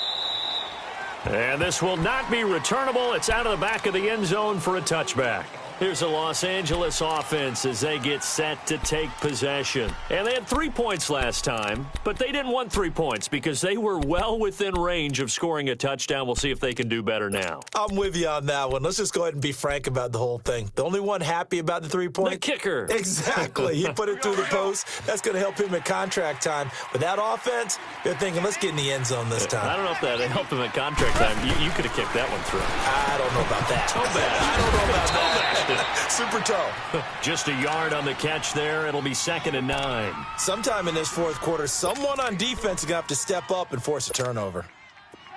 And this will not be returnable. It's out of the back of the end zone for a touchback. Here's the Los Angeles offense as they get set to take possession. And they had 3 points last time, but they didn't want 3 points because they were well within range of scoring a touchdown. We'll see if they can do better now. I'm with you on that one. Let's just go ahead and be frank about the whole thing. The only one happy about the 3 points? The kicker. Exactly. He put it through the post. That's going to help him at contract time. With that offense, they're thinking, let's get in the end zone this time. I don't know if that helped him at contract time. You could have kicked that one through. I don't know about that. Toe bash. I don't know about that. Super toe. Just a yard on the catch there. It'll be 2nd and 9. Sometime in this 4th quarter, someone on defense is going to have to step up and force a turnover.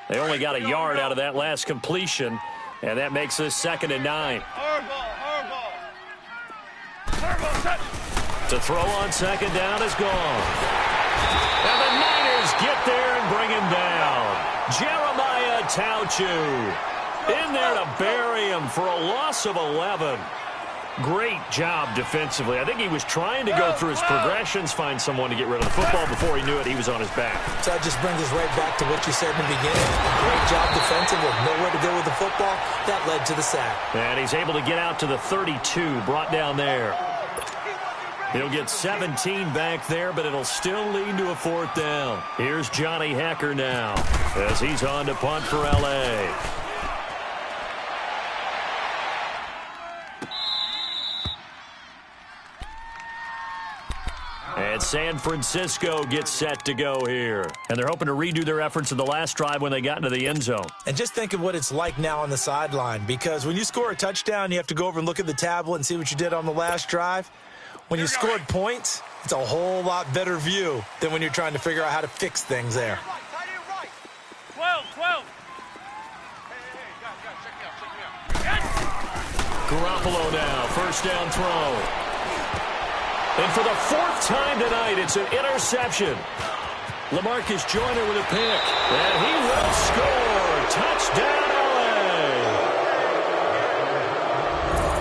They only got a yard out of that last completion, and that makes this 2nd and 9. To throw on 2nd down is gone. And the Niners get there and bring him down. Jeremiah Tauchu in there to bury him for a loss of 11. Great job defensively. I think he was trying to go through his progressions, find someone to get rid of the football. Before he knew it, he was on his back. So that just brings us right back to what you said in the beginning. Great job defensively. Nowhere to go with the football. That led to the sack. And he's able to get out to the 32, brought down there. He'll get 17 back there, but it'll still lead to a 4th down. Here's Johnny Hecker now as he's on to punt for L.A. And San Francisco gets set to go here. And they're hoping to redo their efforts in the last drive when they got into the end zone. And just think of what it's like now on the sideline, because when you score a touchdown, you have to go over and look at the tablet and see what you did on the last drive. When you scored points, it's a whole lot better view than when you're trying to figure out how to fix things there. 12. Check me out. Garoppolo now, 1st down throw. And for the 4th time tonight, it's an interception. LaMarcus Joyner with a pick. And he will score. Touchdown, LA.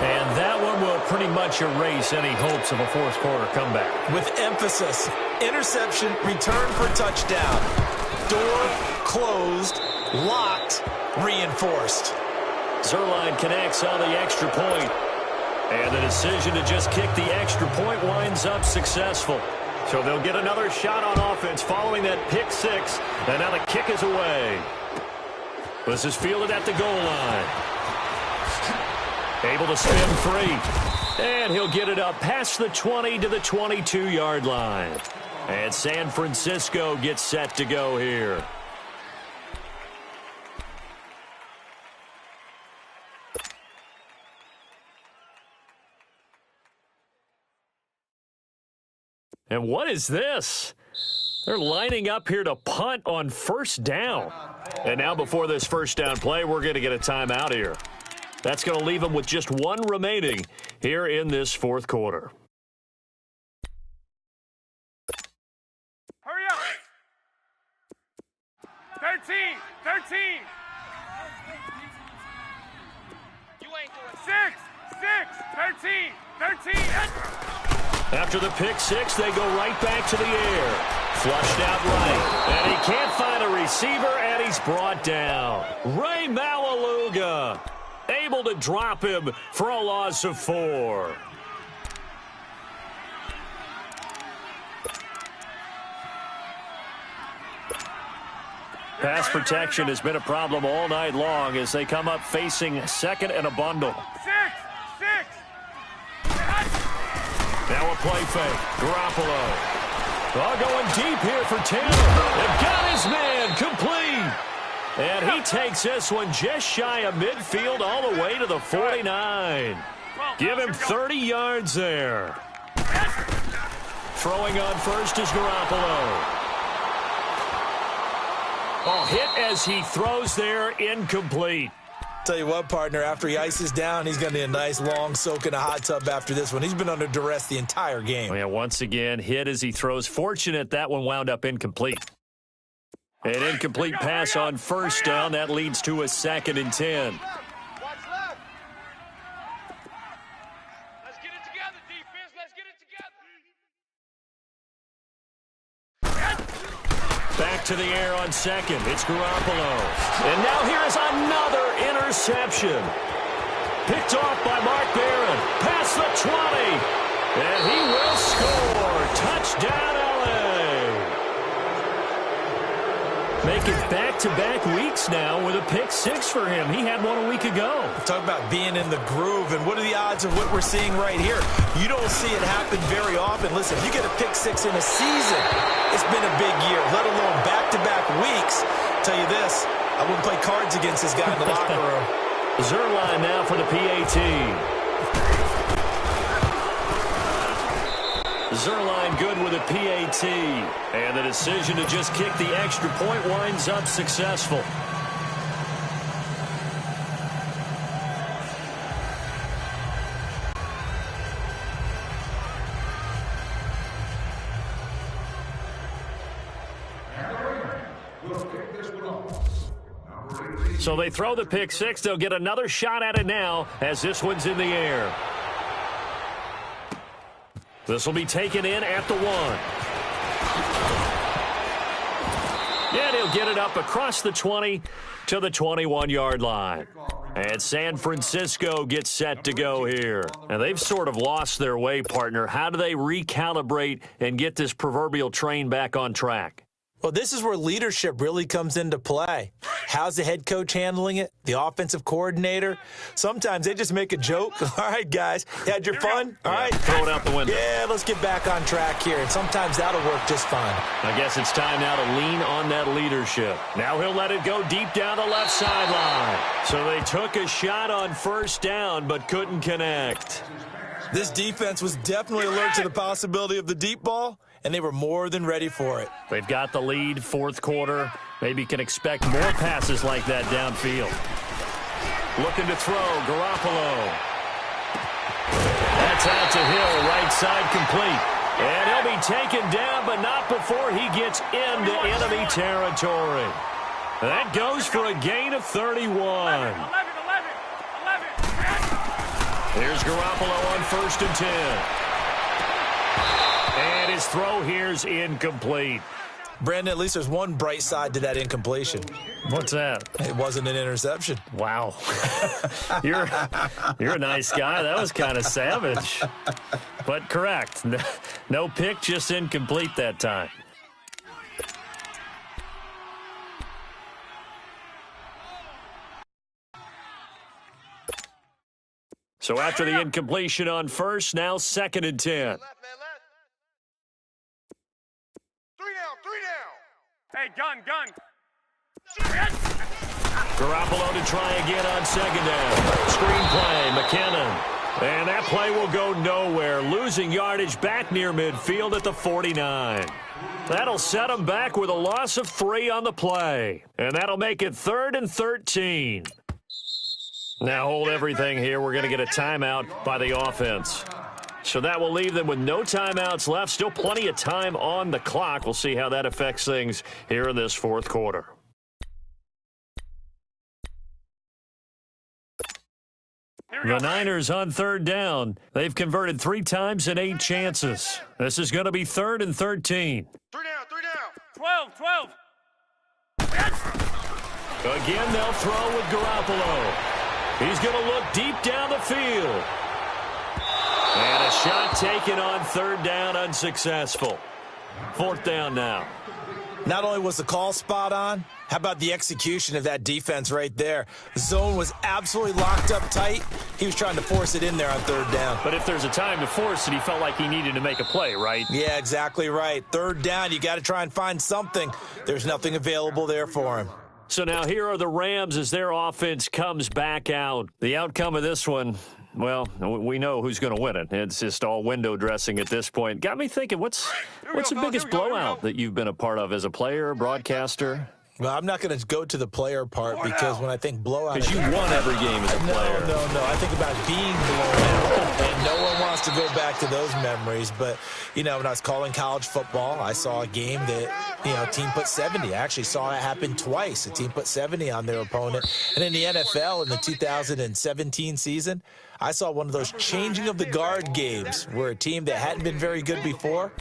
And that one will pretty much erase any hopes of a 4th quarter comeback. With emphasis, interception, return for touchdown. Door closed, locked, reinforced. Zerline connects on the extra point. And the decision to just kick the extra point winds up successful. So they'll get another shot on offense following that pick 6. And now the kick is away. This is fielded at the goal line. Able to spin free. And he'll get it up past the 20 to the 22-yard line. And San Francisco gets set to go here. And what is this? They're lining up here to punt on 1st down. And now before this 1st down play, we're going to get a timeout here. That's going to leave them with just 1 remaining here in this 4th quarter. Hurry up. 13. You ain't doing 6. 13. After the pick 6, they go right back to the air. Flushed out right. And he can't find a receiver, and he's brought down. Ray Malaluga able to drop him for a loss of 4. Pass protection has been a problem all night long as they come up facing 2nd and a bundle. 6. Now a play fake. Garoppolo. Going deep here for Taylor. They've got his man complete. And he takes this one just shy of midfield all the way to the 49. Give him 30 yards there. Throwing on first is Garoppolo. Oh, hit as he throws there, incomplete. Tell you what, partner, after he ices down, he's going to need a nice long soak in a hot tub after this one. He's been under duress the entire game. Yeah, once again, hit as he throws. Fortunate that one wound up incomplete. An incomplete pass on first down. That leads to a 2nd and 10. Watch left. Let's get it together, defense. Let's get it together. Back to the air on second. It's Garoppolo. And now here is another interception. Picked off by Mark Barron. Past the 20. And he will score. Touchdown, L.A. Making back-to-back weeks now with a pick 6 for him. He had one a week ago. Talk about being in the groove, and what are the odds of what we're seeing right here? You don't see it happen very often. Listen, if you get a pick 6 in a season, it's been a big year, let alone back-to-back weeks. Tell you this, I wouldn't play cards against this guy in the locker room. Zerline now for the PAT. Zerline good with a PAT. And the decision to just kick the extra point winds up successful. So they throw the pick 6. They'll get another shot at it now as this one's in the air. This will be taken in at the 1. And he'll get it up across the 20 to the 21-yard line. And San Francisco gets set to go here. And they've sort of lost their way, partner. How do they recalibrate and get this proverbial train back on track? Well, this is where leadership really comes into play. How's the head coach handling it? The offensive coordinator? Sometimes they just make a joke. All right, guys, you had your fun? All right. Throw it out the window. Yeah, let's get back on track here. And sometimes that'll work just fine. I guess it's time now to lean on that leadership. Now he'll let it go deep down the left sideline. So they took a shot on first down but couldn't connect. This defense was definitely alert to the possibility of the deep ball, and they were more than ready for it. They've got the lead, fourth quarter. Maybe can expect more passes like that downfield. Looking to throw, Garoppolo. That's out to Hill, right side complete. And he'll be taken down, but not before he gets into enemy territory. That goes for a gain of 31. Here's Garoppolo on 1st and 10. And his throw here's incomplete. Brandon, at least there's one bright side to that incompletion. What's that? It wasn't an interception. Wow. You're a nice guy. That was kind of savage. But correct. No pick, just incomplete that time. So after the incompletion on first, now 2nd and 10. Left, man, left. 3 down. Hey, gun. Garoppolo to try again on 2nd down. Screen play, McKinnon. And that play will go nowhere. Losing yardage back near midfield at the 49. That'll set them back with a loss of 3 on the play. And that'll make it 3rd and 13. Now hold everything here. We're going to get a timeout by the offense. So that will leave them with no timeouts left. Still plenty of time on the clock. We'll see how that affects things here in this fourth quarter. The Niners on 3rd down. They've converted 3 times in 8 chances. This is going to be 3rd and 13. 3 down. 12. Again, they'll throw with Garoppolo. He's going to look deep down the field. And a shot taken on 3rd down, unsuccessful. 4th down now. Not only was the call spot on, how about the execution of that defense right there? The zone was absolutely locked up tight. He was trying to force it in there on 3rd down. But if there's a time to force it, he felt like he needed to make a play, right? Yeah, exactly right. 3rd down, you got to try and find something. There's nothing available there for him. So now here are the Rams as their offense comes back out. The outcome of this one, well, we know who's going to win it. It's just all window dressing at this point. Got me thinking, what's the biggest blowout that you've been a part of as a player, broadcaster? Well, I'm not going to go to the player part because when I think blowout... Because you won every game as a player. No. I think about being blown out, and no one wants to go back to those memories. But, when I was calling college football, I saw a game that, team put 70. I actually saw it happen twice. A team put 70 on their opponent. And in the NFL, in the 2017 season, I saw one of those changing of the guard games where a team that hadn't been very good before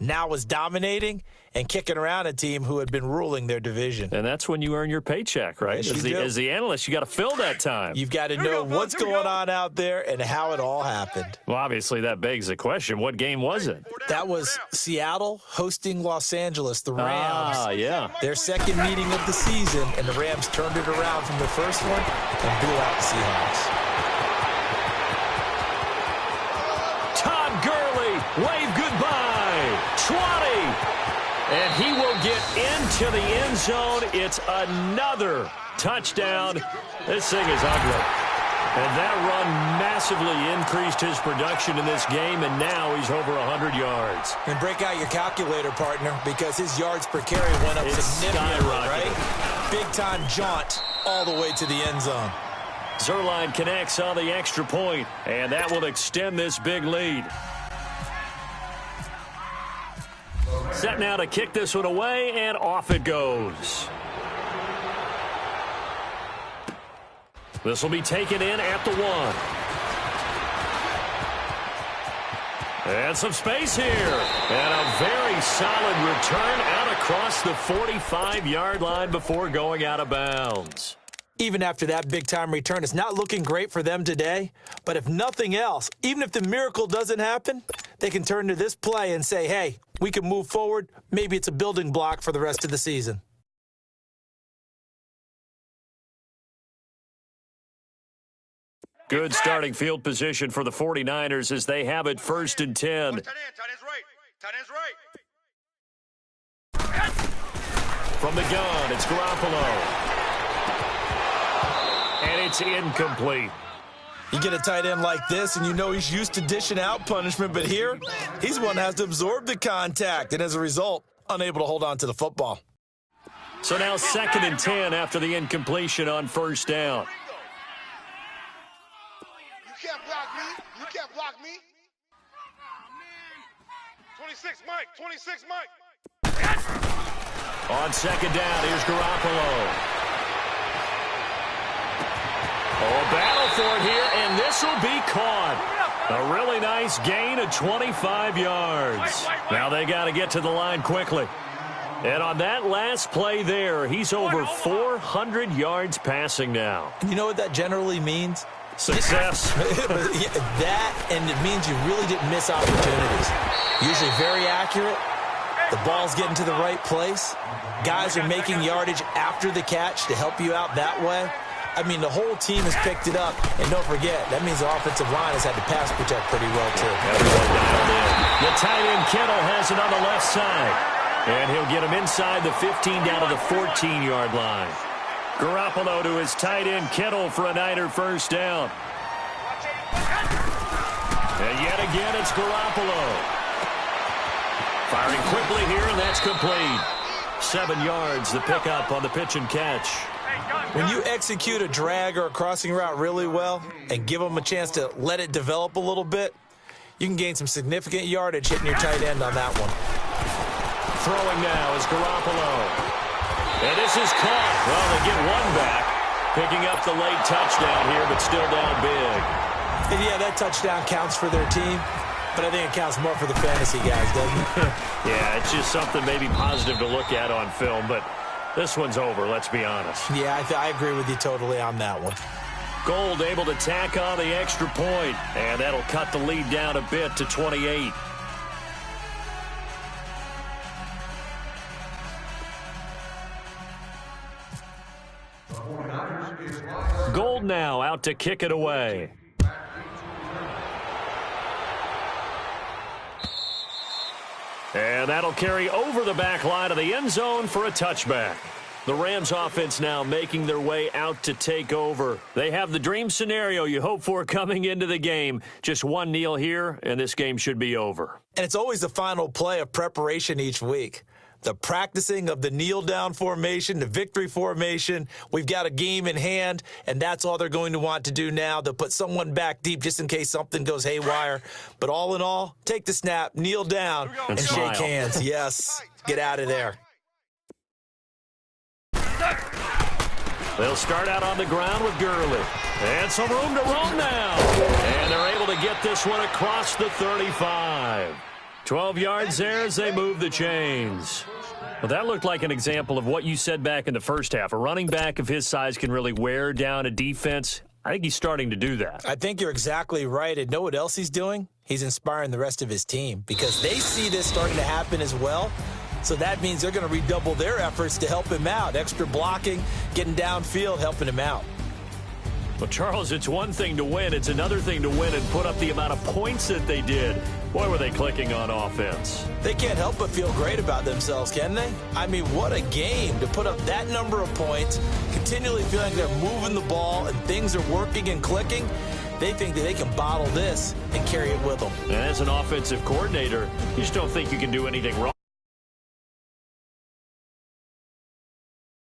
now was dominating and kicking around a team who had been ruling their division. And that's when you earn your paycheck, right? Yes, as the analyst, you got to fill that time. You've got to know what's going on out there and how it all happened. Well, obviously, that begs the question, what game was it? That was Seattle hosting Los Angeles, the Rams. Yeah. Their second meeting of the season, and the Rams turned it around from the first one and blew out the Seahawks. Todd Gurley, wave goodbye. 20. And he will get into the end zone. It's another touchdown. This thing is ugly. And that run massively increased his production in this game, and now he's over 100 yards. And break out your calculator, partner, because his yards per carry went up significantly, right? Big-time jaunt all the way to the end zone. Zuerlein connects on the extra point, and that will extend this big lead. Set now to kick this one away, and off it goes. This will be taken in at the 1. And some space here. And a very solid return out across the 45-yard line before going out of bounds. Even after that big-time return, it's not looking great for them today. But if nothing else, even if the miracle doesn't happen, they can turn to this play and say, hey, we can move forward. Maybe it's a building block for the rest of the season. Good starting field position for the 49ers as they have it 1st and 10. Tight end's right. From the gun, it's Garoppolo. And it's incomplete. You get a tight end like this, and you know he's used to dishing out punishment, but here, he's one that has to absorb the contact, and as a result, unable to hold on to the football. So now 2nd and 10 after the incompletion on 1st down. You can't block me. You can't block me. 26, Mike. 26, Mike. On 2nd down, here's Garoppolo. Oh, battle for it here, and this will be caught. A really nice gain of 25 yards. Now they got to get to the line quickly. And on that last play there, he's over 400 yards passing now. You know what that generally means? Success. That, and it means you really didn't miss opportunities. Usually very accurate. The ball's getting to the right place. Guys are making yardage after the catch to help you out that way. I mean, the whole team has picked it up. And don't forget, that means the offensive line has had to pass protect pretty well, too. Everyone dialed in. The tight end Kittle has it on the left side. And he'll get him inside the 15 down to the 14-yard line. Garoppolo to his tight end Kittle for a Niner 1st down. And yet again, it's Garoppolo. Firing quickly here, and that's complete. 7 yards, the pickup on the pitch and catch. When you execute a drag or a crossing route really well and give them a chance to let it develop a little bit, you can gain some significant yardage hitting your tight end on that one. Throwing now is Garoppolo. And this is caught. Well, they get one back. Picking up the late touchdown here, but still down big. And yeah, that touchdown counts for their team, but I think it counts more for the fantasy guys, doesn't it? Yeah, it's just something maybe positive to look at on film, but this one's over, let's be honest. Yeah, I agree with you totally on that one. Gold able to tack on the extra point, and that'll cut the lead down a bit to 28. Gold now out to kick it away. And that'll carry over the back line of the end zone for a touchback. The Rams offense now making their way out to take over. They have the dream scenario you hope for coming into the game. Just one kneel here, and this game should be over. And it's always the final play of preparation each week. The practicing of the kneel-down formation, the victory formation. We've got a game in hand, and that's all they're going to want to do now. They'll put someone back deep just in case something goes haywire. But all in all, take the snap, kneel down, and shake hands. Yes, get out of there. They'll start out on the ground with Gurley. And some room to roam now. And they're able to get this one across the 35. 12 yards there as they move the chains. Well, that looked like an example of what you said back in the first half. A running back of his size can really wear down a defense. I think he's starting to do that. I think you're exactly right. And know what else he's doing? He's inspiring the rest of his team because they see this starting to happen as well. So that means they're going to redouble their efforts to help him out. Extra blocking, getting downfield, helping him out. Well, Charles, it's one thing to win. It's another thing to win and put up the amount of points that they did. Boy, were they clicking on offense. They can't help but feel great about themselves, can they? I mean, what a game to put up that number of points, continually feeling they're moving the ball and things are working and clicking. They think that they can bottle this and carry it with them. And as an offensive coordinator, you just don't think you can do anything wrong.